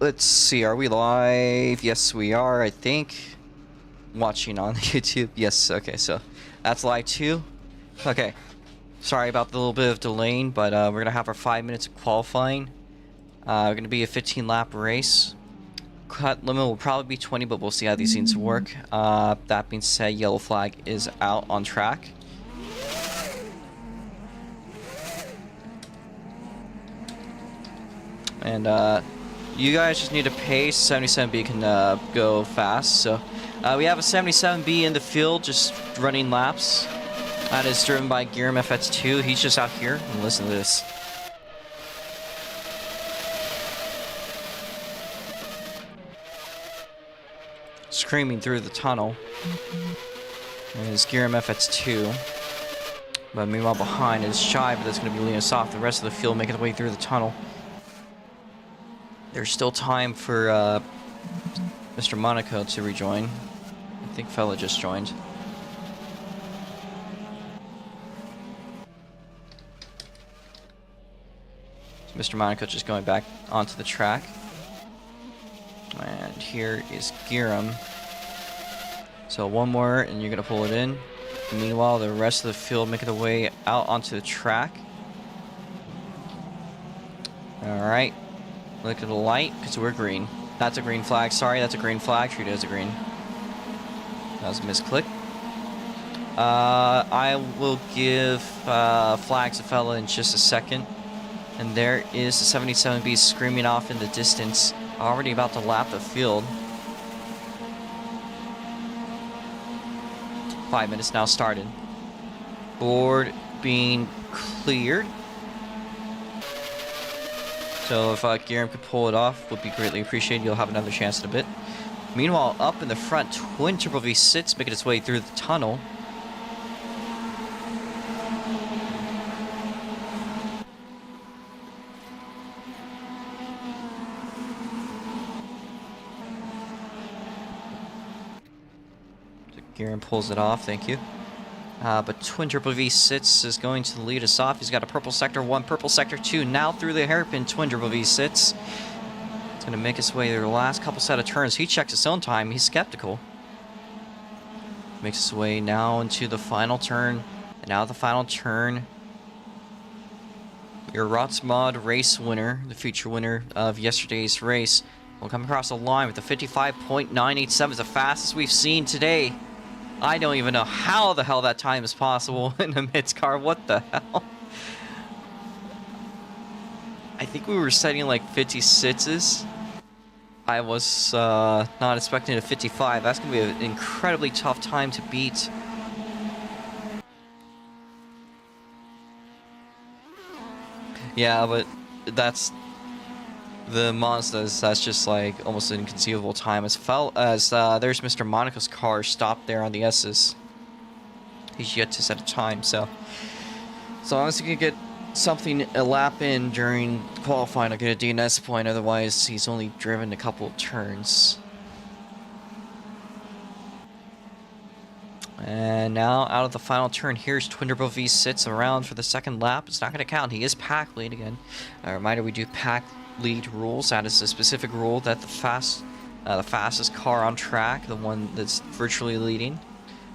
Let's see, are we live? Yes, we are, I think. Watching on YouTube. Yes, okay, so that's live too. Okay, sorry about the little bit of delaying, but we're going to have our 5 minutes of qualifying. We're going to be a 15-lap race. Cut limit will probably be 20, but we'll see how these things work. That being said, yellow flag is out on track. And you guys just need to pace. 77B can go fast. So we have a 77B in the field just running laps. That is driven by Giram FX2. He's just out here. And listen to this. Screaming through the tunnel. And it's Giram FX2. But meanwhile behind is Shy, but that's going to be leading us off. The rest of the field making their way through the tunnel. There's still time for Mr. Monaco to rejoin. I think fella just joined. So Mr. Monaco just going back onto the track. And here is Giram. So one more and you're going to pull it in. Meanwhile, the rest of the field making their way out onto the track. Alright. Look at the light, because we're green. That's a green flag. Sorry, that's a green flag. Treat it as a green. That was a misclick. I will give flags a fella in just a second. And there is the 77B screaming off in the distance. Already about to lap the field. 5 minutes now started. Board being cleared. So if Giram could pull it off, would be greatly appreciated. You'll have another chance in a bit. Meanwhile, up in the front, Twin Turbo V6 making its way through the tunnel. So Giram pulls it off, thank you. But Twin Turbo V6 is going to lead us off. He's got a purple sector 1, purple sector 2. Now through the hairpin, Twin Turbo V6. It's going to make his way through the last couple set of turns. He checks his own time. He's skeptical. Makes his way now into the final turn. And now the final turn. Your Rots Mod race winner, the future winner of yesterday's race, will come across the line with a 55.987. It's the fastest we've seen today. I don't even know how the hell that time is possible in a MITS car. What the hell? I think we were setting like 56s. I was not expecting a 55. That's going to be an incredibly tough time to beat. Yeah, but that's the Mazdas. That's just like almost an inconceivable time. As there's Mr. Monaco's car stopped there on the S's. He's yet to set a time, so as long as he can get something a lap in during qualifying, I'll get a DNS point. Otherwise, he's only driven a couple of turns. And now out of the final turn, here's Twin Turbo V6 around for the second lap. It's not going to count. He is pack lead again. A reminder, we do pack lead rules. That is a specific rule that the fastest car on track, the one that's virtually leading,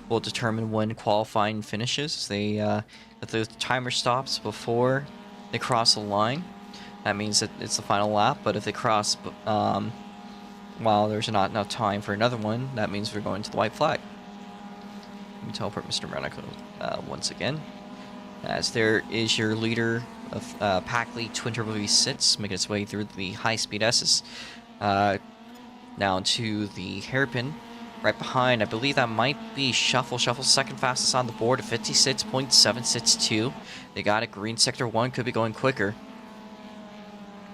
will determine when qualifying finishes. If the timer stops before they cross the line, that means that it's the final lap. But if they cross while there's not enough time for another one, that means we're going to the white flag. Let me teleport Mr. Monaco once again. As there is your leader of pack lead Twin Turbo V6 making its way through the high-speed S's. Now to the hairpin. Right behind, I believe that might be Shuffle. Shuffle's second fastest on the board at 56.762. They got it. Green Sector 1 could be going quicker.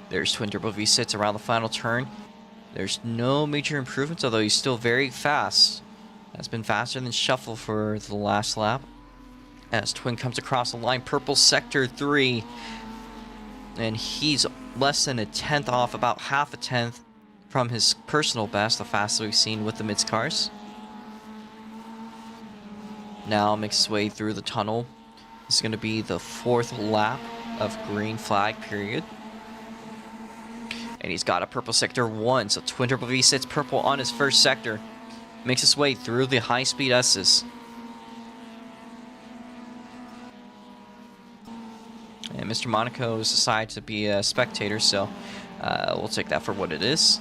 There's Twin Turbo V6 around the final turn. There's no major improvements, although he's still very fast. Has been faster than Shuffle for the last lap. As Twin comes across the line, Purple Sector 3. And he's less than a tenth off, about half a tenth from his personal best, the fastest we've seen with the MITS cars. Now makes his way through the tunnel. This is going to be the fourth lap of green flag period. And he's got a purple sector 1. So Twin Turbo V sits purple on his first sector. Makes his way through the high-speed S's. And Mr. Monaco has decided to be a spectator, so we'll take that for what it is.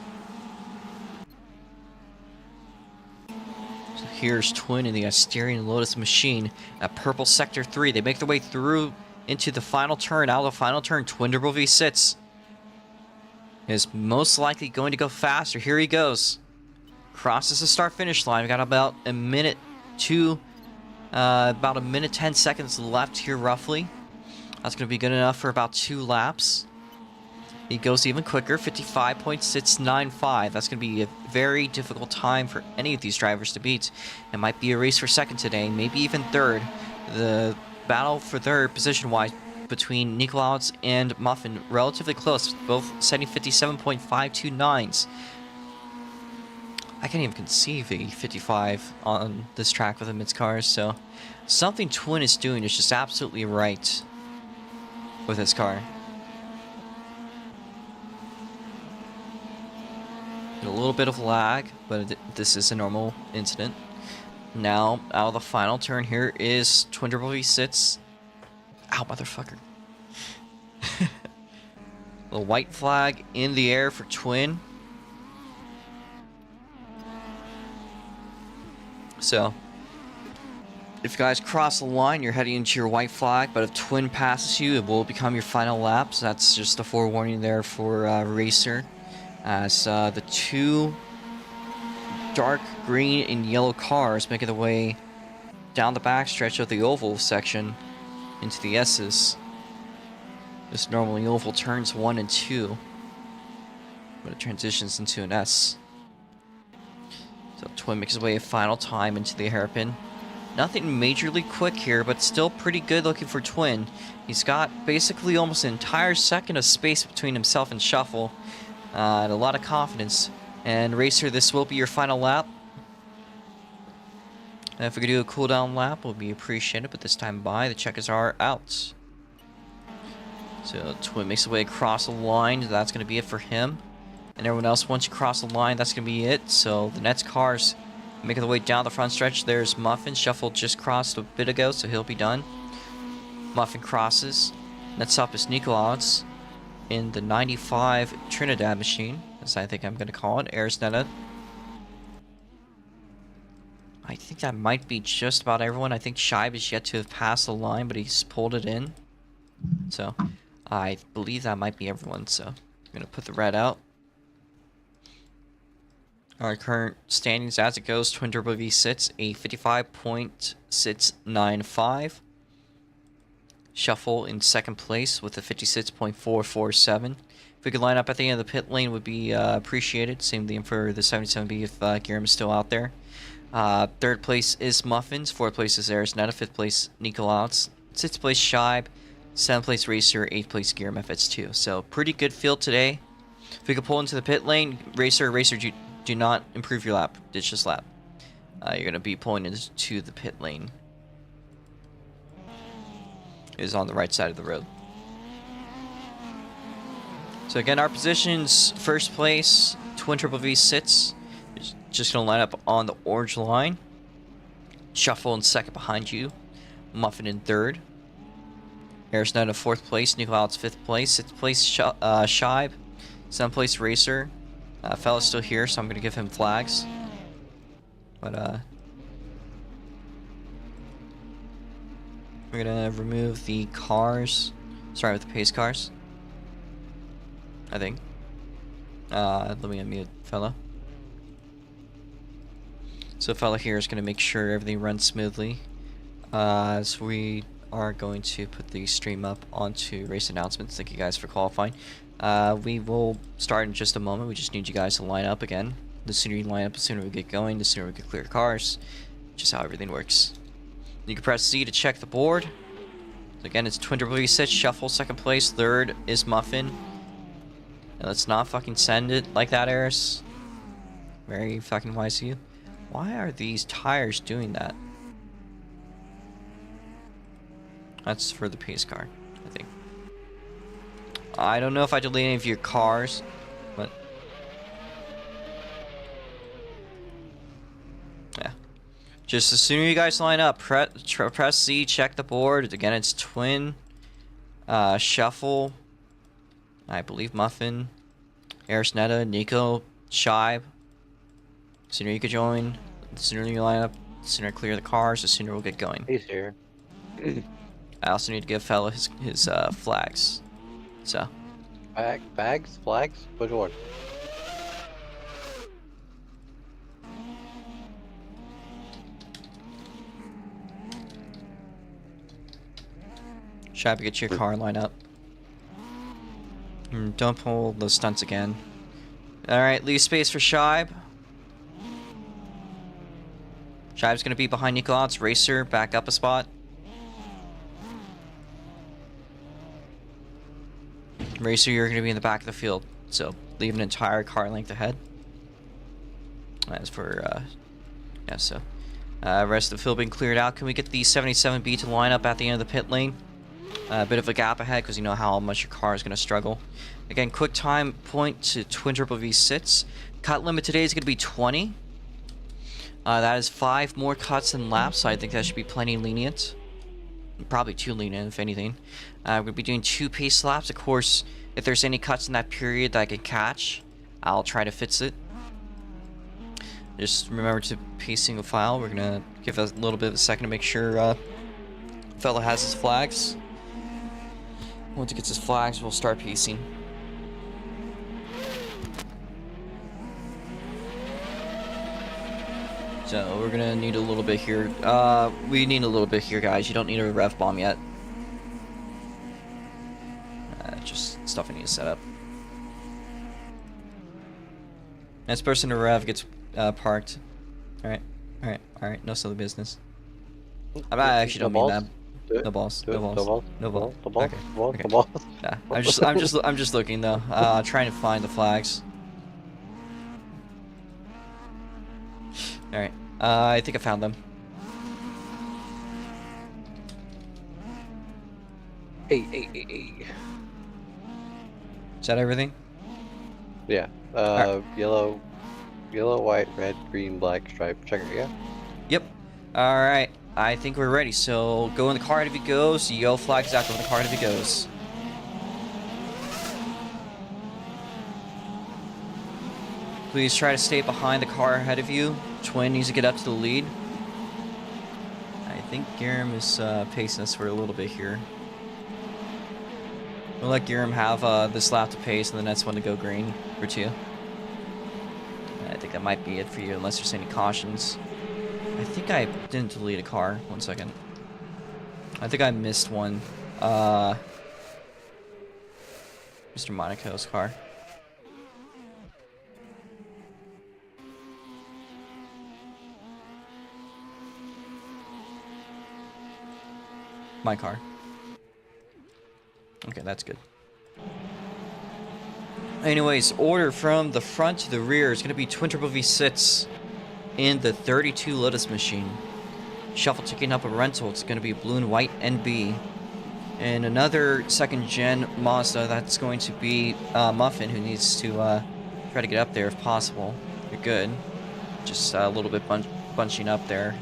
So here's Twin in the Asterian Lotus machine at purple sector 3. They make their way through into the final turn. Out of the final turn, Twin Turbo V sits. Is most likely going to go faster. Here he goes. Crosses the start-finish line. We got about a minute 10 seconds left here, roughly. That's going to be good enough for about 2 laps. He goes even quicker, 55.695. That's going to be a very difficult time for any of these drivers to beat. It might be a race for second today, maybe even third. The battle for third position-wise between Nikolaus and Muffin relatively close, both setting 57.529s. I can't even conceive a 55 on this track with the MITS cars, so something Twin is doing is just absolutely right with his car. A little bit of lag, but this is a normal incident. Now, out of the final turn here is Twin Turbo V sits. Ow, motherfucker. The white flag in the air for Twin. So, if you guys cross the line, you're heading into your white flag, but if Twin passes you, it will become your final lap. So that's just a forewarning there for Racer. As the 2 dark green and yellow cars making their way down the backstretch of the oval section into the S's. This normally oval turns 1 and 2, but it transitions into an S. So Twin makes his way a final time into the hairpin. Nothing majorly quick here, but still pretty good looking for Twin. He's got basically almost an entire second of space between himself and Shuffle. And a lot of confidence. And Racer, this will be your final lap. And if we could do a cooldown lap, it would be appreciated, but this time by, the checkers are out. So Twin makes his way across the line. That's going to be it for him. And everyone else, once you cross the line, that's going to be it. So the next cars making their way down the front stretch. There's Muffin. Shuffle just crossed a bit ago, so he'll be done. Muffin crosses. Next up is Nikolaus in the 95 Trinidad machine, as I think I'm going to call it. Arisnetta. I think that might be just about everyone. I think Shibe is yet to have passed the line, but he's pulled it in. So I believe that might be everyone. So I'm going to put the red out. Our current standings as it goes, Twin Turbo V sits a 55.695. Shuffle in second place with a 56.447. If we could line up at the end of the pit lane, would be appreciated. Same thing for the 77B if Guillermo is still out there. Third place is Muffins. Fourth place is Arisnetta. Fifth place, Nikolaus. Sixth place, Shibe. Seventh place, Racer. Eighth place, Guillermo FS2. So pretty good field today. If we could pull into the pit lane, Racer, do not improve your lap. Ditch this lap. You're going to be pulling into the pit lane. It is on the right side of the road. So again, our positions, first place, Twin Turbo V sits. Just going to line up on the orange line. Shuffle in second behind you. Muffin in third. Arisnetta in fourth place. Nikolaus fifth place. Sixth place, Shibe. Seventh place, Racer. Fella's still here, so I'm going to give him flags. But, we're going to remove the cars. Sorry, with the pace cars. I think. Let me unmute Fella. So Fella here is going to make sure everything runs smoothly. So we are going to put the stream up onto race announcements. Thank you guys for qualifying. We will start in just a moment. We just need you guys to line up again. The sooner you line up, the sooner we get going, the sooner we can clear cars. Just how everything works. You can press Z to check the board. So again, it's Twin Turbo V sits, Shuffle, second place. Third is Muffin. And let's not fucking send it like that, Eris. Very fucking wise of you. Why are these tires doing that? That's for the pace car, I think. I don't know if I delete any of your cars, Just the sooner you guys line up, press Z, check the board. Again, it's Twin, Shuffle, I believe Muffin, Arisnetta, Nico, Shibe. The sooner you can join, the sooner you line up, the sooner I clear the cars, the sooner we'll get going. He's here. I also need to give Fellow his flags. So. Bags? Flags? Which one? Shibe, get your car line up. Don't pull the stunts again. Alright, leave space for Shibe. Shibe's gonna be behind Nikolau's Racer, back up a spot. Racer, you're gonna be in the back of the field, so leave an entire car length ahead. As for, yeah, so. Rest of the field being cleared out. Can we get the 77B to line up at the end of the pit lane? A bit of a gap ahead because you know how much your car is going to struggle. Again, quick time point to Twin Triple V sits. Cut limit today is going to be 20. That is 5 more cuts than laps, so I think that should be plenty lenient. Probably too lenient, if anything. We're going to be doing 2 pace laps. Of course, if there's any cuts in that period that I can catch, I'll try to fix it. Just remember to pace single file. We're going to give a little bit of a second to make sure fella has his flags. Once he gets his flags, we'll start pacing. So we're gonna need a little bit here. We need a little bit here, guys. You don't need a rev bomb yet. Just stuff I need to set up. Next person to rev gets parked. Alright, alright, alright. No silly business. I actually don't mean that. No balls. No balls. No balls. The balls. Okay. The balls. Nah, I'm just looking though. Trying to find the flags. All right. I think I found them. Hey. Is that everything? Yeah. Right. Yellow, white, red, green, black, stripe, checker. Yeah. Yep. All right. I think we're ready. So go in the car if he goes. Yellow flags out. Go in the car if he goes. Please try to stay behind the car ahead of you. Twin needs to get up to the lead. I think Garam is pacing us for a little bit here. We'll let Garam have this lap to pace and the next one to go green for 2. I think that might be it for you unless there's any cautions. I think I didn't delete a car. 1 second. I think I missed one. Mr. Monaco's car. My car. Okay, that's good. Anyways, order from the front to the rear is going to be Twin Triple V sits in the 32 Lotus machine. Shuffle taking up a rental. It's going to be blue and white NB. And another second gen Mazda, that's going to be Muffin, who needs to try to get up there if possible. You're good. Just a little bit bunching up there.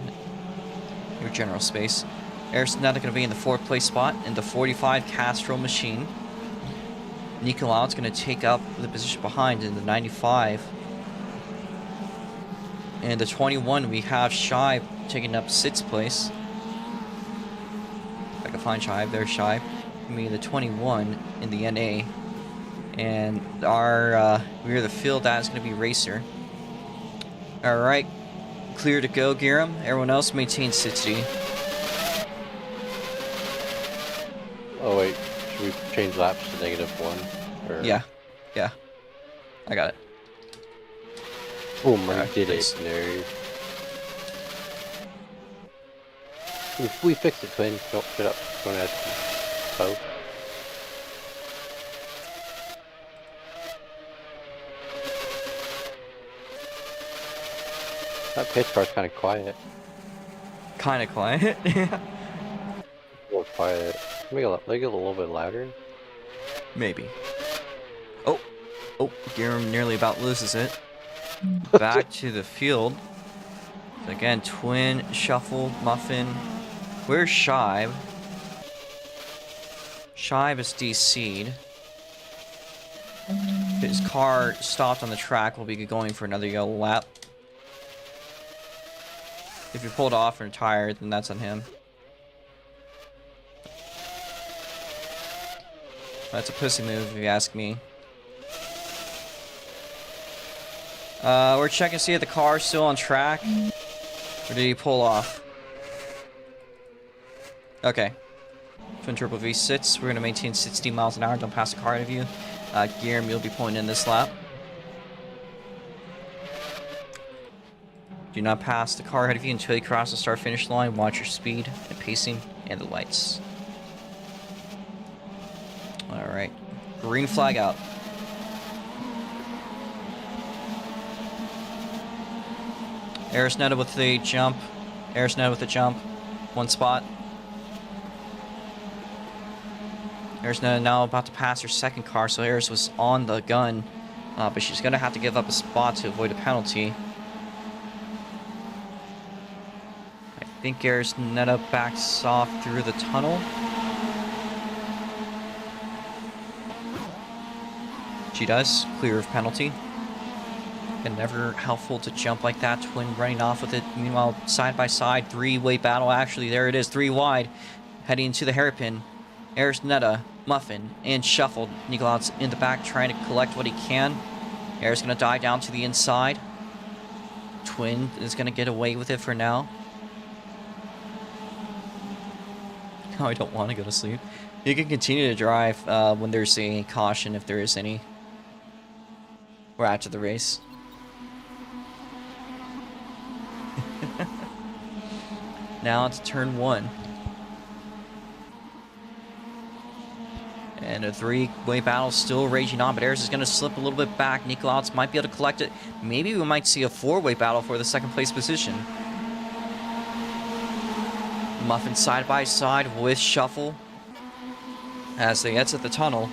Your general space. Arisnetta going to be in the 4th place spot in the 45 Castrol machine. Nikolau's going to take up the position behind in the 95. And the 21, we have Shibe taking up 6th place. If I can find Shibe, there's Shibe. Me, the 21 in the NA. And our rear of the field, that is going to be Racer. Alright, clear to go, Garam. Everyone else maintain 60. Oh wait, should we change laps to -1? Or... Yeah. I got it. Boom, I did it. There. We fixed it, Twin. Don't shut up. Don't ask me. Oh. That pitch car's kind of quiet. Kind of quiet. Yeah. A little quiet. Make it a little bit louder. Maybe. Oh, Garam nearly about loses it. Back to the field. Again, Twin, Shuffle, Muffin. Where's Shive? Shive is DC'd. His car stopped on the track. We'll be going for another yellow lap. If you pulled off and retired, then that's on him. That's a pussy move, if you ask me. We're checking to see if the car's still on track. Or did he pull off? Okay. Twin Turbo V sits. We're going to maintain 60 miles an hour. Don't pass the car ahead of you. Guillermo will be pulling in this lap. Do not pass the car ahead of you until you cross the start-finish line. Watch your speed and pacing and the lights. Alright. Green flag out. Arisneta with the jump. Arisneta with the jump. One spot. Arisneta now about to pass her second car, so Aris was on the gun. But she's going to have to give up a spot to avoid a penalty. I think Arisneta backs off through the tunnel. She does. Clear of penalty. And never helpful to jump like that. Twin running off with it. Meanwhile, side by side, three-way battle. Actually, there it is. Three wide. Heading into the hairpin. Arisneta, Muffin, and Shuffle. Nikolaus in the back trying to collect what he can. Air's going to die down to the inside. Twin is going to get away with it for now. Oh, I don't want to go to sleep. You can continue to drive when there's a caution, if there is any. We're after the race. Now it's turn 1. And a three-way battle still raging on, but Aris is going to slip a little bit back. Nikolaus might be able to collect it. Maybe we might see a four-way battle for the second place position. Muffin side by side with Shuffle as they exit the tunnel.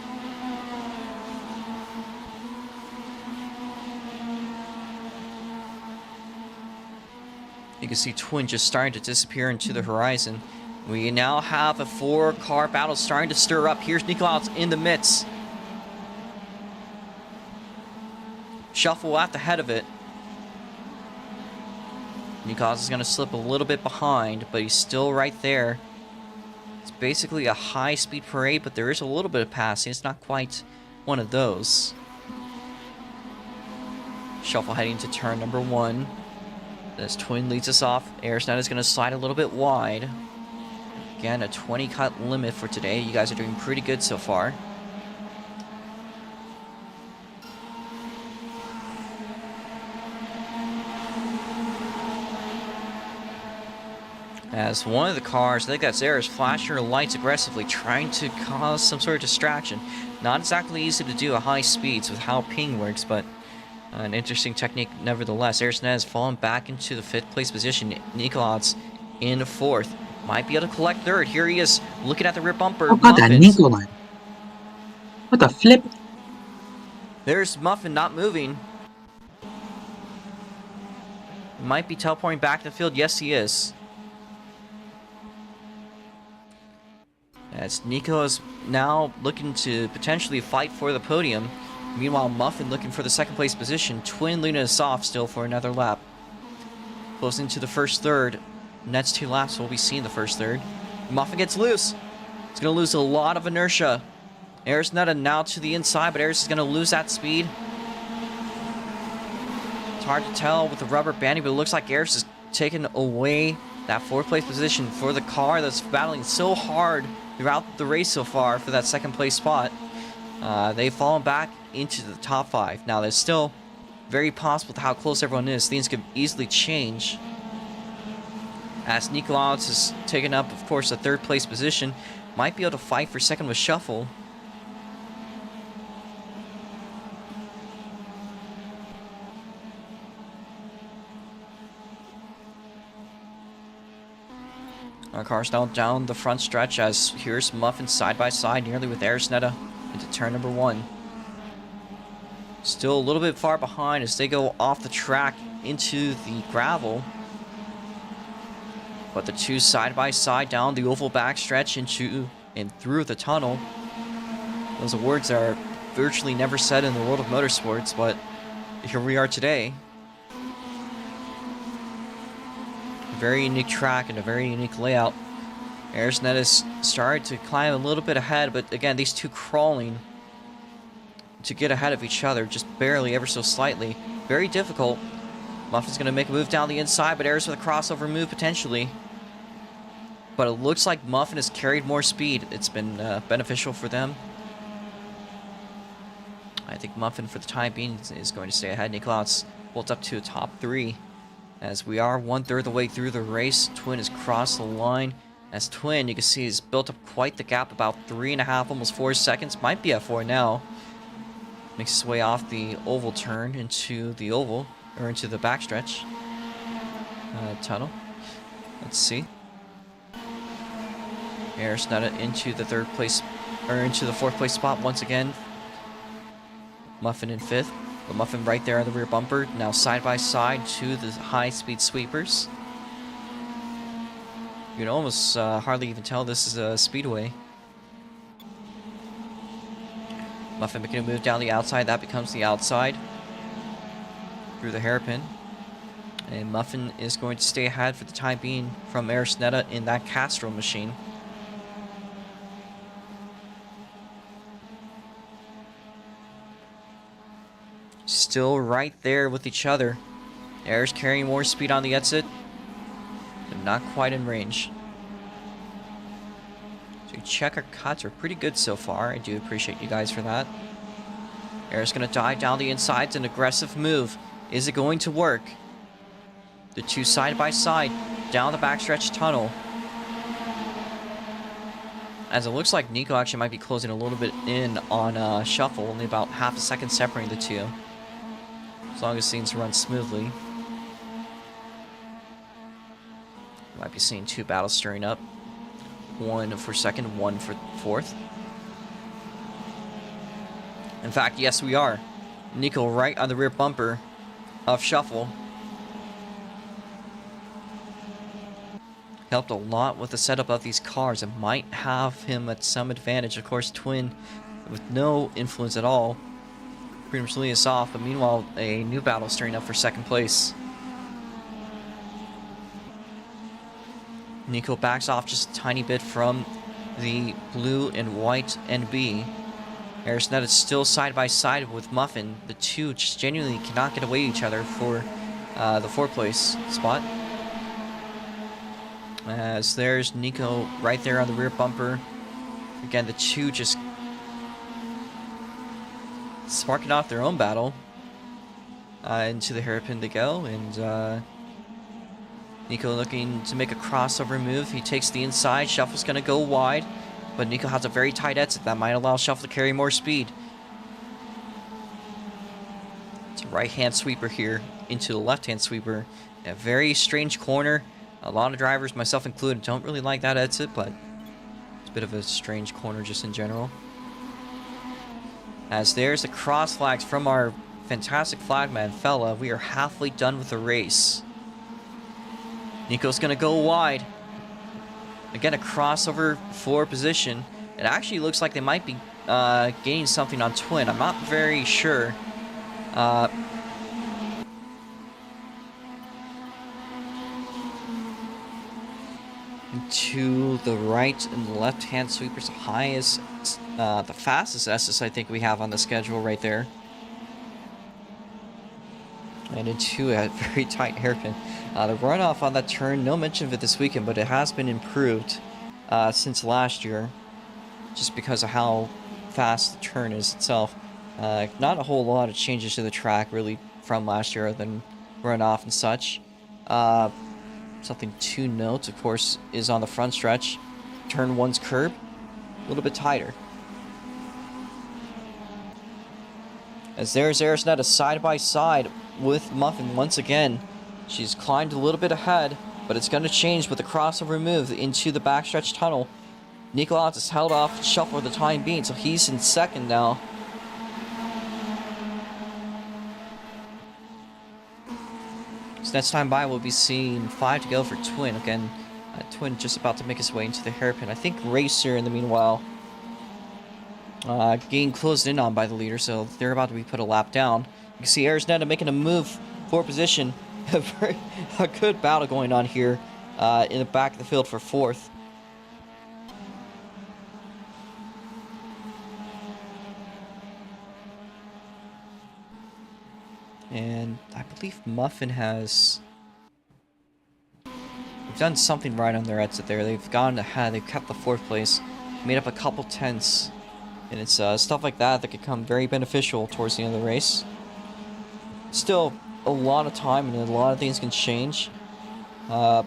You can see Twin just starting to disappear into the horizon. We now have a 4-car battle starting to stir up. Here's Nikolaus in the MITS. Shuffle at the head of it. Nikolaus is going to slip a little bit behind, but he's still right there. It's basically a high-speed parade, but there is a little bit of passing. It's not quite one of those. Shuffle heading to turn number 1. As Twin leads us off, Arisneta is going to slide a little bit wide. Again, a 20 cut limit for today. You guys are doing pretty good so far. As one of the cars, I think that's Aris, flashing her lights aggressively, trying to cause some sort of distraction. Not exactly easy to do at high speeds with how ping works, but an interesting technique nevertheless. Arisneta has fallen back into the 5th place position. Nikolaus in 4th. Might be able to collect 3rd. Here he is, looking at the rear bumper. How about that Nikolai? What the flip? There's Muffin not moving. Might be teleporting back to the field. Yes, he is. As Nico is now looking to potentially fight for the podium. Meanwhile, Muffin looking for the 2nd place position. Twin leading us off still for another lap. Closing to the first third. Next 2 laps, we'll be seeing the first third. Muffin gets loose. It's going to lose a lot of inertia. Arisneta now to the inside, but Aris is going to lose that speed. It's hard to tell with the rubber banding, but it looks like Aris is taking away that 4th place position for the car that's battling so hard throughout the race so far for that 2nd place spot. They've fallen back into the top 5. Now, that's still very possible with how close everyone is. Things could easily change. As Nikolaus has taken up, of course, the 3rd place position. Might be able to fight for 2nd with Shuffle. Our car's now down the front stretch as here's Muffin side by side nearly with Arisneta into turn number 1. Still a little bit far behind as they go off the track into the gravel. But the two side by side down the oval backstretch into and through the tunnel. Those are words that are virtually never said in the world of motorsports, but here we are today. A very unique track and a very unique layout. Aerosnet has started to climb a little bit ahead, but again, these two crawling to get ahead of each other, just barely, ever so slightly. Very difficult. Muffin's going to make a move down the inside, but Aeros with a crossover move potentially. But it looks like Muffin has carried more speed. It's been beneficial for them. I think Muffin, for the time being, is going to stay ahead. Niklaus bolts up to a top 3. As we are 1/3 the way through the race, Twin has crossed the line. As Twin, you can see, has built up quite the gap, about 3.5, almost 4 seconds. Might be at 4 now. Makes his way off the oval turn into the oval, or into the backstretch tunnel. Let's see. Aerosnet into the 3rd place, or into the 4th place spot once again. Muffin in 5th. The Muffin right there on the rear bumper. Now side by side to the high-speed sweepers. You can almost hardly even tell this is a speedway. Muffin making a move down the outside. That becomes the outside. Through the hairpin. And Muffin is going to stay ahead for the time being from Aerosnetta in that Castro machine. Still right there with each other. Air's carrying more speed on the exit, but not quite in range. So check our cuts are pretty good so far. I do appreciate you guys for that. Air's going to dive down the inside. It's an aggressive move. Is it going to work? The two side by side down the backstretch tunnel. As it looks like Nico actually might be closing a little bit in on Shuffle, only about half a second separating the two. As long as things run smoothly. Might be seeing 2 battles stirring up. 1 for 2nd, 1 for 4th. In fact, yes, we are. Nico right on the rear bumper of Shuffle. Helped a lot with the setup of these cars. It might have him at some advantage. Of course, Twin with no influence at all. Pretty much leading us off, but meanwhile, a new battle stirring up for 2nd place. Nico backs off just a tiny bit from the blue and white NB. Aerosnet is still side by side with Muffin. The two just genuinely cannot get away each other for the 4th place spot. As there's Nico right there on the rear bumper. Again, the two just sparking off their own battle. Into the hairpin they go, and Nico looking to make a crossover move. He takes the inside. Shuffle's going to go wide, but Nico has a very tight exit that might allow Shuffle to carry more speed. It's a right-hand sweeper here into the left-hand sweeper. A very strange corner. A lot of drivers, myself included, don't really like that exit, but it's a bit of a strange corner just in general. As there's the cross flags from our fantastic flagman fella, we are halfway done with the race. Nico's going to go wide. Again, a crossover for position. It actually looks like they might be gaining something on Twin. I'm not very sure. To the right and the left-hand sweepers, highest, the fastest SS I think we have on the schedule right there. And into a very tight hairpin. The runoff on that turn, no mention of it this weekend, but it has been improved since last year, just because of how fast the turn is itself. Not a whole lot of changes to the track really from last year other than runoff and such. Something to note, of course, is on the front stretch. Turn 1's curb, a little bit tighter. As there's Aerosnet side by side with Muffin once again. She's climbed a little bit ahead, but it's going to change with the crossover move into the backstretch tunnel. Niklaus has held off Shuffle for the time being, so he's in 2nd now. So next time by, we'll be seeing 5 to go for Twin. Again, Twin just about to make his way into the hairpin. I think Racer, in the meanwhile, getting closed in on by the leader, so they're about to be put a lap down. You can see Arisneta making a move for position. A good battle going on here in the back of the field for 4th. And I believe Muffin has... They've done something right on their exit there. They've gone ahead. They've kept the 4th place. Made up a couple tenths. And it's stuff like that that could come very beneficial towards the end of the race. Still a lot of time and a lot of things can change. Nikolaus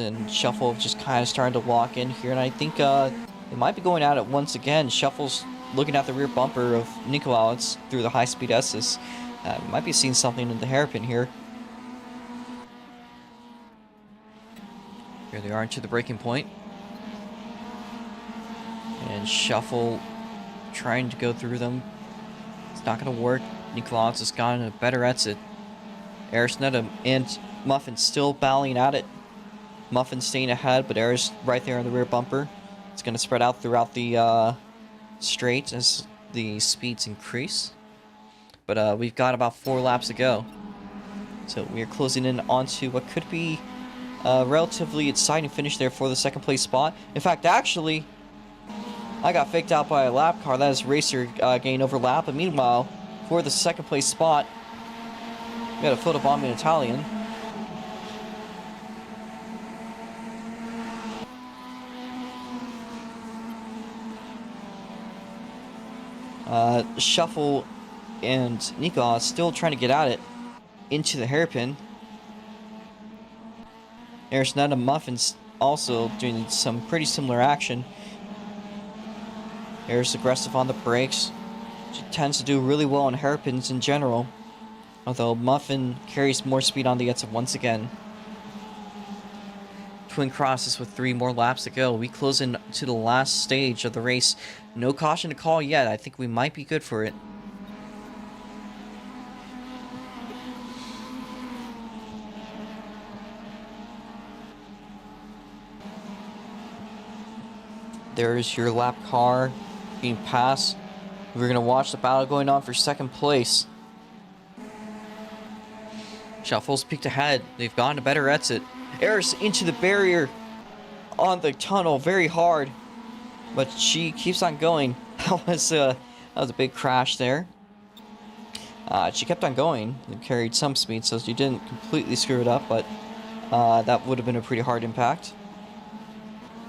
and Shuffle have just kind of starting to lock in here. And I think they might be going at it once again. Shuffle's looking at the rear bumper of Nikolaus through the high-speed S's. Might be seeing something in the hairpin here. Here they are into the braking point. And Shuffle trying to go through them. It's not going to work. Nikolaus has gotten a better exit. Arisneta and Muffin still battling at it. Muffin staying ahead, but Aris right there on the rear bumper. It's going to spread out throughout the straight as the speeds increase. But we've got about 4 laps to go. So we are closing in onto what could be a relatively exciting finish there for the 2nd place spot. In fact, actually, I got faked out by a lap car. That is Racer getting over lap. And meanwhile, for the 2nd place spot, we got a photobombing Italian. Shuffle and Nico still trying to get at it into the hairpin. Arisneta Muffin's also doing some pretty similar action. Aris aggressive on the brakes. She tends to do really well on hairpins in general. Although Muffin carries more speed on the exit once again. Twin crosses with 3 more laps to go. We close in to the last stage of the race. No caution to call yet. I think we might be good for it. There's your lap car being passed. We're going to watch the battle going on for 2nd place. Shuffle's peeked ahead. They've gotten a better exit. Eris into the barrier on the tunnel very hard. But she keeps on going. That was a big crash there. She kept on going and carried some speed, so she didn't completely screw it up, but that would have been a pretty hard impact.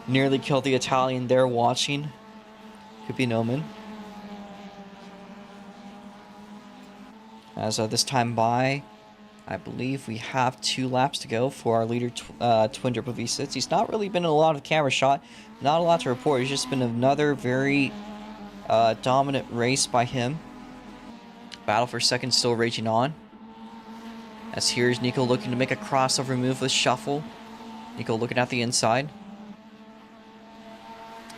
Nearly killed the Italian there watching. Could be an omen. As this time by, I believe we have 2 laps to go for our leader, Twin Turbo V6. He's not really been in a lot of camera shot. Not a lot to report. He's just been another very dominant race by him. Battle for 2nd still raging on. As here's Nico looking to make a crossover move with Shuffle. Nico looking at the inside.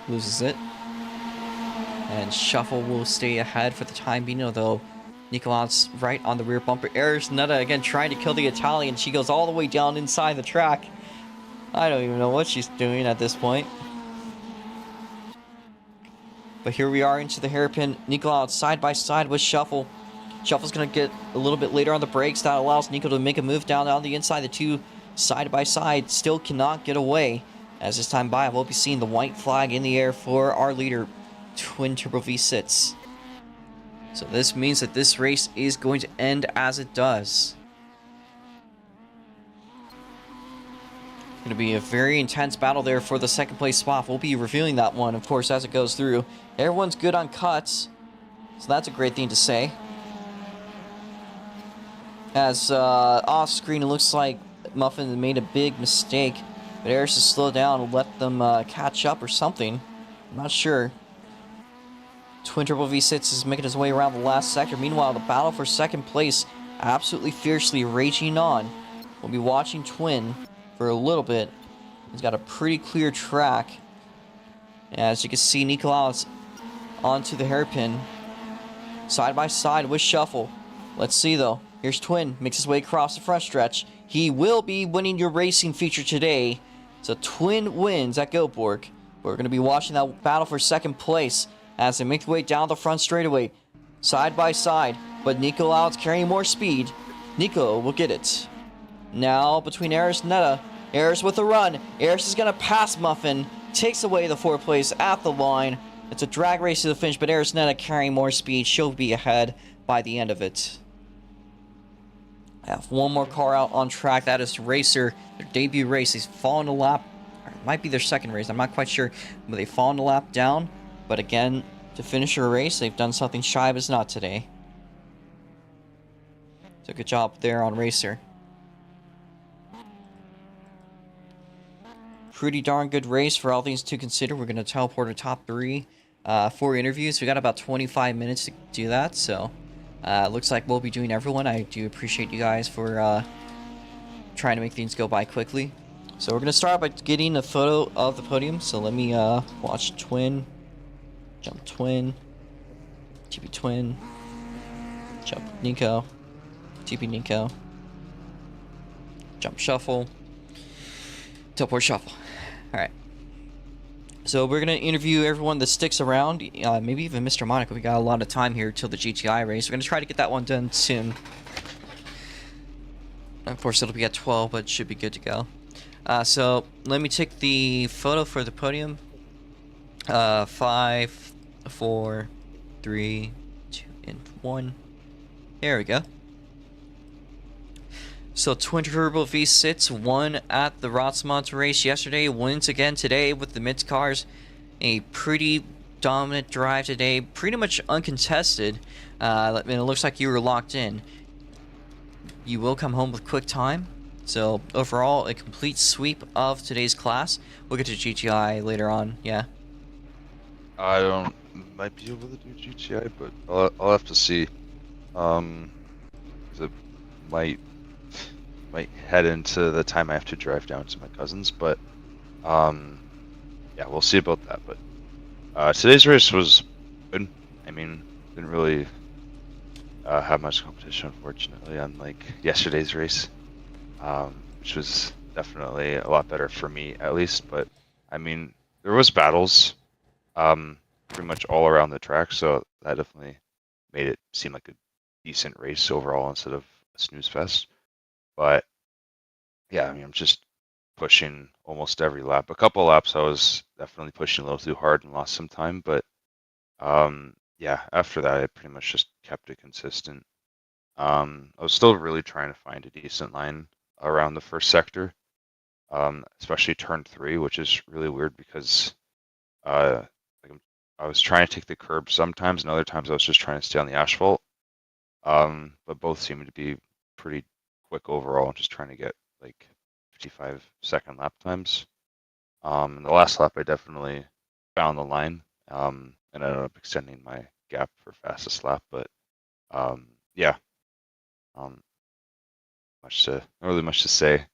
Loses it. And Shuffle will stay ahead for the time being, although Nikolaus right on the rear bumper. Arisneta again trying to kill the Italian. She goes all the way down inside the track. I don't even know what she's doing at this point. But here we are into the hairpin. Nikolaus side by side with Shuffle. Shuffle's going to get a little bit later on the brakes. That allows Nico to make a move down on the inside. The 2 side by side still cannot get away. As this time by, we'll be seeing the white flag in the air for our leader, Twin Turbo V6. So this means that this race is going to end as it does. Going to be a very intense battle there for the 2nd place spot. We'll be reviewing that one, of course, as it goes through. Everyone's good on cuts, so that's a great thing to say. As off screen, it looks like Muffin made a big mistake, but Eris has slowed down and let them catch up or something. I'm not sure. Twin Turbo V6 is making his way around the last sector. Meanwhile, the battle for 2nd place absolutely fiercely raging on. We'll be watching Twin for a little bit. He's got a pretty clear track. As you can see, Nikolaus onto the hairpin. Side by side with Shuffle. Let's see though. Here's Twin. Makes his way across the front stretch. he will be winning your racing feature today. So Twin wins at Goteborg. We're going to be watching that battle for second place as they make their way down the front straightaway, side by side. But Nico Louds carrying more speed. Nico will get it. Now between Eris and Netta. Eris with a run. Eris is going to pass Muffin. Takes away the 4th place at the line. It's a drag race to the finish, but Eris Netta carrying more speed. She'll be ahead by the end of it. I have one more car out on track. That is Racer. Their debut race. He's fallen a lap. Or it might be their second race. I'm not quite sure. But they've fallen a lap down. But again, to finish a race, they've done something Shive is not today. So good job there on Racer. Pretty darn good race for all things to consider. We're going to teleport our top 3 for interviews. We got about 25 minutes to do that. So looks like we'll be doing everyone. I do appreciate you guys for trying to make things go by quickly. So we're going to start by getting a photo of the podium. So let me watch Twin, jump Twin, TP Twin, jump Nico, TP Nico, jump Shuffle, teleport Shuffle. Alright. So we're going to interview everyone that sticks around, maybe even Mr. Monaco. We got a lot of time here till the GTI race. We're going to try to get that one done soon. Of course, it'll be at 12, but it should be good to go. So let me take the photo for the podium. 5, 4, 3, 2, and 1. There we go. So Twin Turbo V6 won at the Rotsmont race yesterday, wins again today with the MITS cars. A pretty dominant drive today, pretty much uncontested. And it looks like you were locked in. You will come home with quick time. So overall, a complete sweep of today's class. We'll get to GTI later on, yeah. I might be able to do GTI, but I'll have to see. 'Cause it might head into the time I have to drive down to my cousin's, but yeah, we'll see about that. But today's race was good. I mean, didn't really have much competition, unfortunately, unlike yesterday's race, which was definitely a lot better for me, at least. But I mean, there was battles pretty much all around the track, so that definitely made it seem like a decent race overall instead of a snooze fest. But yeah, I mean, I'm just pushing almost every lap. A couple laps I was definitely pushing a little too hard and lost some time, but yeah, after that I pretty much just kept it consistent. I was still really trying to find a decent line around the first sector, especially turn 3, which is really weird because like I was trying to take the curb sometimes, and other times I was just trying to stay on the asphalt. But both seemed to be pretty quick overall. I'm just trying to get like 55-second lap times. In the last lap, I definitely found the line, and I ended up extending my gap for fastest lap. But yeah, not really much to say,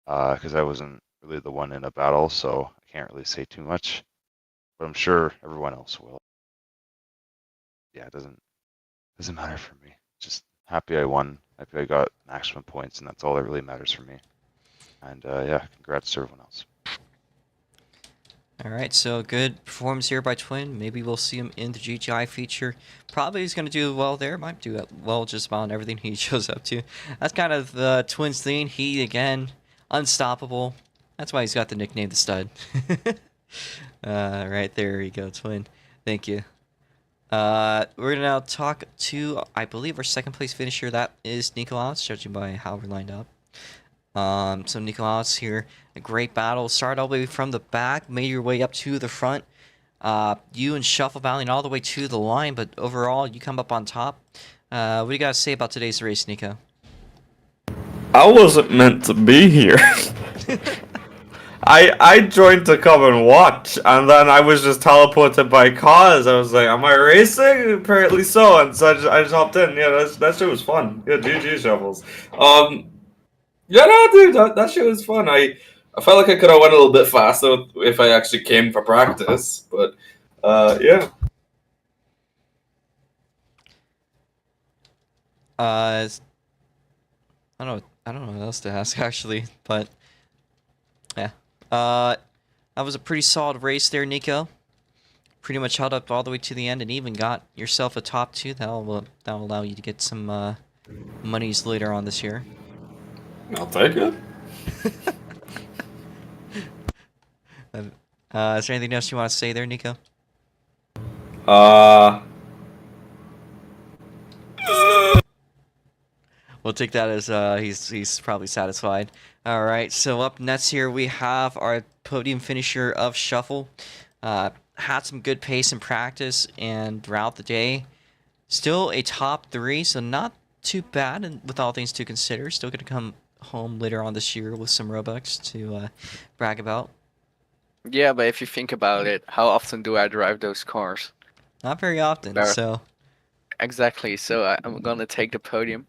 because I wasn't really the one in a battle, so I can't really say too much. But I'm sure everyone else will. Yeah, it doesn't matter for me. Just happy I won. Happy I got maximum points, and that's all that really matters for me. And yeah, congrats to everyone else. Alright, so good performance here by Twin. Maybe we'll see him in the GTI feature. Probably he's going to do well there. Might do well just about on everything he shows up to. That's kind of the Twin's thing. He, again, unstoppable. That's why he's got the nickname The Stud. Right there you go, Twin. Thank you. We're going to now talk to, I believe, our second place finisher. That is Nicolaus, judging by how we're lined up. So Nicolaus here, a great battle. Started all the way from the back, made your way up to the front. You and Shuffle battling all the way to the line, but overall, you come up on top. What do you got to say about today's race, Nico? I wasn't meant to be here. I joined to come and watch, and then I was just teleported by cars. I was like, am I racing? Apparently so, and so I just hopped in. Yeah, that shit was fun. Yeah, GG Shovels. Yeah, no, dude, that shit was fun. I felt like I could have went a little bit faster if I actually came for practice, but yeah. I don't know what else to ask actually, but yeah. That was a pretty solid race there, Nico. Pretty much held up all the way to the end, and even got yourself a top 2. That'll allow you to get some monies later on this year. I'll take it. Is there anything else you want to say there, Nico? Uh, We'll take that as he's probably satisfied. All right, so up next here we have our podium finisher of Shuffle. Had some good pace in practice and throughout the day. Still a top 3, so not too bad, and with all things to consider. Still going to come home later on this year with some Robux to brag about. Yeah, but if you think about it, how often do I drive those cars? Not very often, Fair. so Exactly. So I'm gonna take the podium.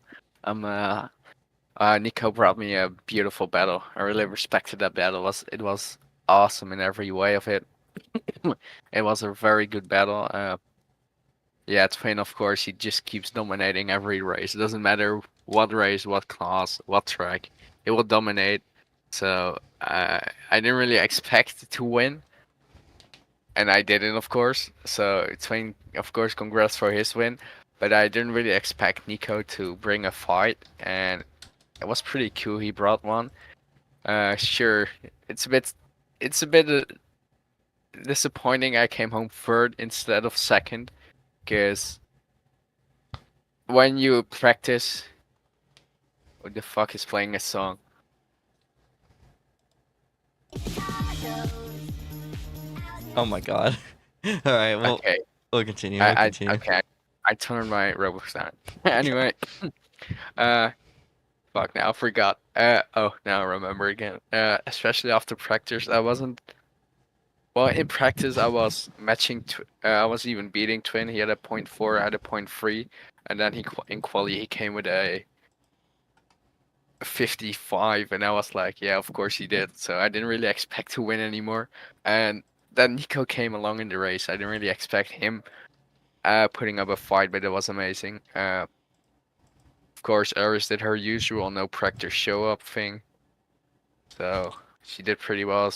Nico brought me a beautiful battle. I really respected that battle. It was awesome in every way of it. It was a very good battle. Yeah, Twin, of course, he just keeps dominating every race. It doesn't matter what race, what class, what track, it will dominate. So I didn't really expect to win, and I didn't, of course. So Twin, of course, congrats for his win. But I didn't really expect Nico to bring a fight, and it was pretty cool. He brought one. Sure, it's a bit disappointing. I came home third instead of second, because when you practice, what the fuck is playing a song? oh my god. All right, well, Okay, we'll continue. We'll continue. okay. I turned my Roblox down. Anyway, fuck, now I forgot. Oh, now I remember again. Especially after practice, I wasn't. Well, in practice, I was matching. I was even beating Twin. He had a 0.4, I had a 0.3, and then in quali he came with a 55, and I was like, yeah, of course he did. So I didn't really expect to win anymore. And then Nico came along in the race. I didn't really expect him putting up a fight, but it was amazing. Of course, Eris did her usual no practice show up thing, so she did pretty well.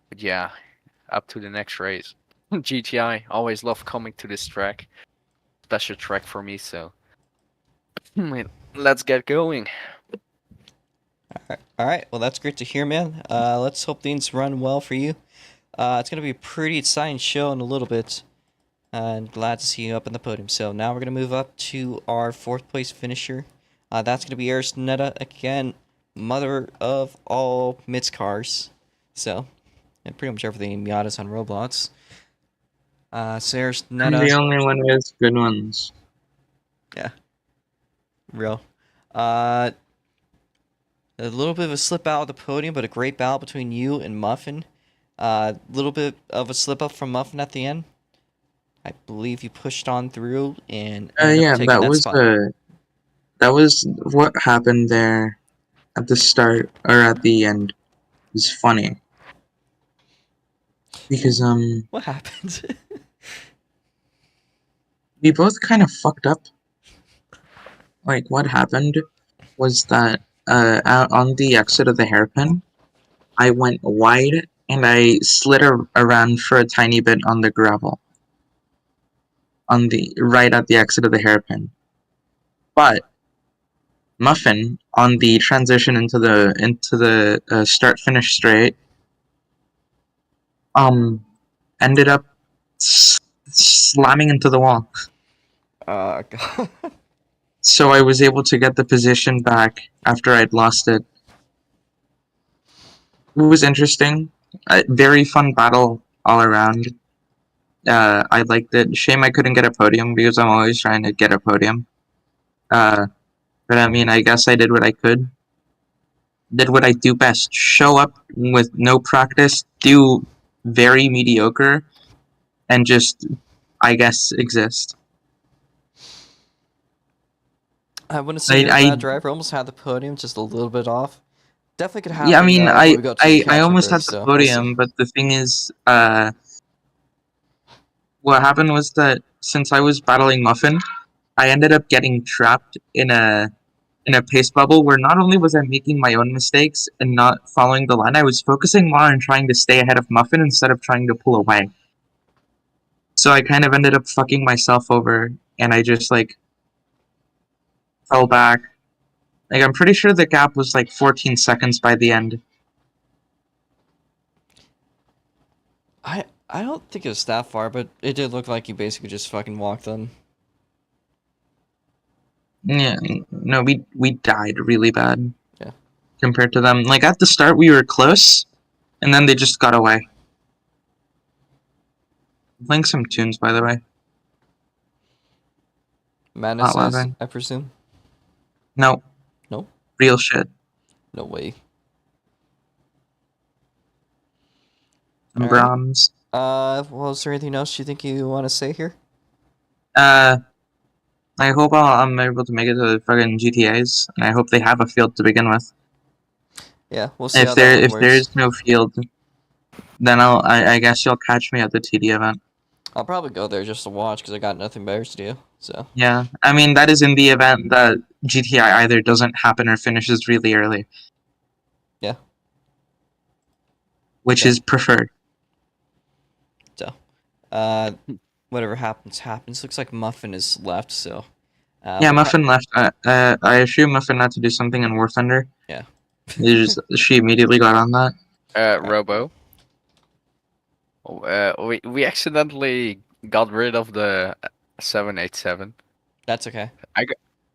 But yeah, up to the next race. GTI, always love coming to this track. Special track for me, so let's get going. All right. Well, that's great to hear, man. Let's hope things run well for you. It's going to be a pretty exciting show in a little bit. And glad to see you up in the podium. So now we're going to move up to our 4th place finisher. That's going to be Arisnetta again, mother of all MITS cars. So, and pretty much everything Miata's on Roblox. So I'm Arisnetta. the only one with good ones. Yeah. Real. A little bit of a slip out of the podium, but a great battle between you and Muffin. A little bit of a slip up from Muffin at the end. I believe you pushed on through and ended Yeah, up taking that spot. that was what happened there at the start or at the end. It was funny because What happened? we both kind of fucked up. Like what happened was that out on the exit of the hairpin, I went wide and I slid around for a tiny bit on the gravel. On the right at the exit of the hairpin, but Muffin on the transition into the start finish straight, ended up slamming into the wall. God. So I was able to get the position back after I'd lost it. It was interesting, very fun battle all around. I liked it. Shame I couldn't get a podium because I'm always trying to get a podium. But I mean, I guess I did what I could. Did what I do best. Show up with no practice, do very mediocre, and just, I guess, exist. I wouldn't say you're a bad driver. Almost had the podium, just a little bit off. Definitely could happen. Yeah, I mean, when we go to the I almost capture had the race, so podium, we'll see. but the thing is, what happened was that since I was battling Muffin, I ended up getting trapped in a pace bubble where not only was I making my own mistakes and not following the line, I was focusing more on trying to stay ahead of Muffin instead of trying to pull away. So I kind of ended up fucking myself over, and I just like fell back. Like I'm pretty sure the gap was like 14 seconds by the end. I don't think it was that far, but it did look like you basically just fucking walked them. Yeah, no, we died really bad. Yeah. Compared to them. Like at the start we were close, and then they just got away. I'm playing some tunes, by the way. Madness Not is, laughing. I presume? No. No? Real shit. No way. Some All right. Brahms. Well, is there anything else you think you want to say here? I hope I'm able to make it to the fucking GTAs, and I hope they have a field to begin with. Yeah, we'll see how that one If there works. is no field, then I guess you'll catch me at the TD event. I'll probably go there just to watch because I got nothing better to do. So Yeah, I mean that is in the event that GTI either doesn't happen or finishes really early. Yeah. Which Yeah. is preferred. whatever happens. Looks like Muffin is left. So Yeah, we'll Muffin left. I assume Muffin had to do something in War Thunder. Yeah. She immediately got on that. Robo. We accidentally got rid of the 787. That's okay.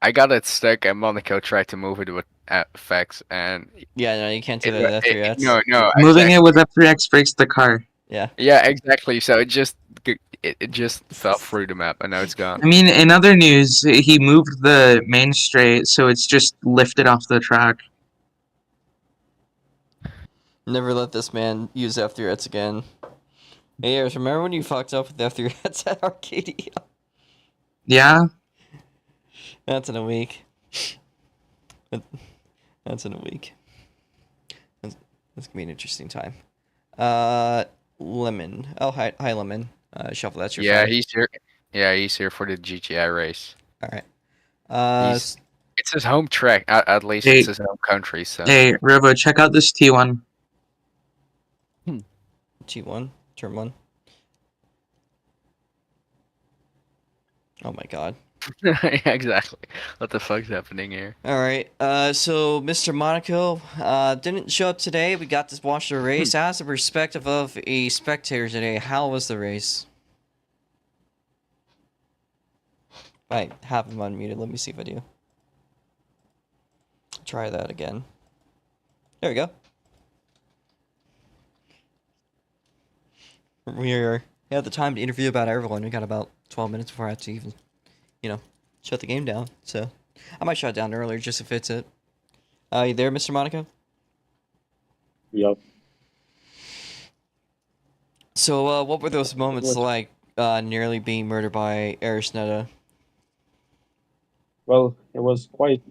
I got it stuck, and Monaco tried to move it with FX, and Yeah, no, you can't do that after yet. no, Moving exactly. it with F3X breaks the car. Yeah. Yeah, exactly. So it just fell through the map, and now it's gone. I mean, in other news, he moved the main straight, so it's just lifted off the track. Never let this man use F3X again. Hey, Ayers, remember when you fucked up with F3X at Arcadia? Yeah? That's in a week. That's in a week. That's gonna be an interesting time. Lemon. Oh, hi, Lemon. Shuffle, that's your Yeah, friend. he's here. Yeah, he's here for the GTI race. All right. It's his home track. At least Hey. it's his home country. So Hey, Robo, check out this T1. T1, turn 1. Oh my god. yeah, exactly. What the fuck's happening here? All right. So Mr. Monaco didn't show up today. We got to watch the race. As a perspective of a spectator today, how was the race? I have him unmuted. Let me see if I do. Try that again. There we go. We have the time to interview about everyone. We got about 12 minutes before I have to even, shut the game down. So I might shut it down earlier just if it's it. You there, Mr. Monaco? Yep. So what were those moments like? Nearly being murdered by Arisneta. Well, it was quite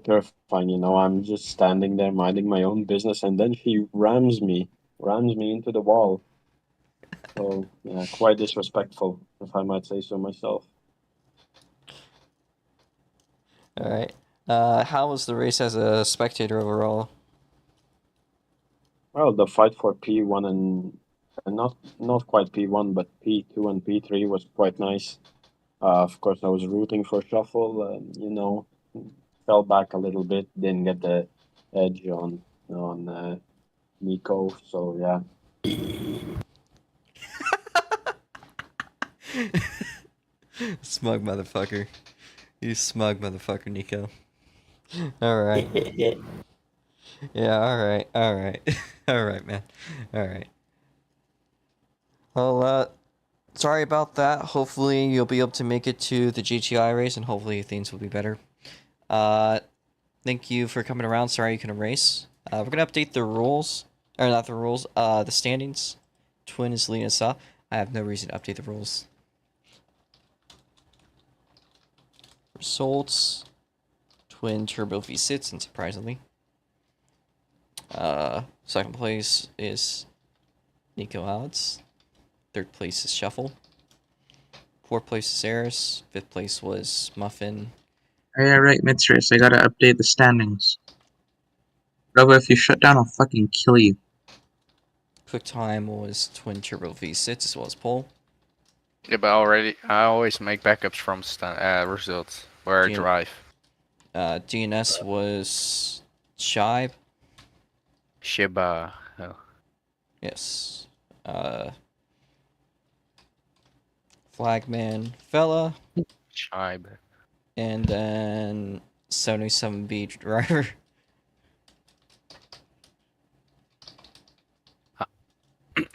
terrifying, you know. I'm just standing there minding my own business, and then she rams me into the wall. So yeah, quite disrespectful, if I might say so myself. All right. How was the race as a spectator overall? Well, the fight for P1 and not quite P1, but P2 and P3 was quite nice. Of course, I was rooting for Shuffle, you know, fell back a little bit, didn't get the edge on Nico. So yeah. Smug motherfucker. You smug motherfucker, Nico. Alright. Yeah, alright. Alright, man. Alright. Well, sorry about that. Hopefully you'll be able to make it to the GTI race and hopefully things will be better. Thank you for coming around. Sorry you couldn't race. We're gonna update the rules. Or not the rules, the standings. Twin is leading us off. I have no reason to update the rules. Results. Twin Turbo V6, unsurprisingly. Second place is Nico Alex. Third place is Shuffle. 4th place is Eris. 5th place was Muffin. Oh, yeah, right, MITS race. I gotta update the standings. Robo, if you shut down, I'll fucking kill you. Quick time was Twin Turbo V6 as well as Pole. Yeah, but I always make backups from results where I Do you- drive. DNS was Shibe. Shiba. Oh. Yes. Flagman Fella. Shiba. And then 77B driver.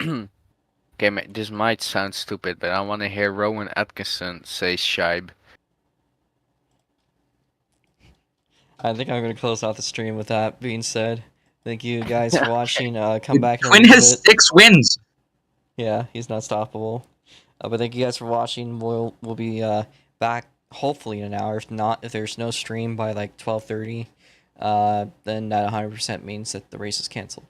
Okay, this might sound stupid, but I want to hear Rowan Atkinson say Shibe. I think I'm going to close out the stream with that being said. Thank you guys for watching. Come back in a Twin little has bit. 6 wins! Yeah, he's not stoppable. But thank you guys for watching. We'll be back hopefully in an hour. If not, if there's no stream by like 12:30, then that 100% means that the race is canceled.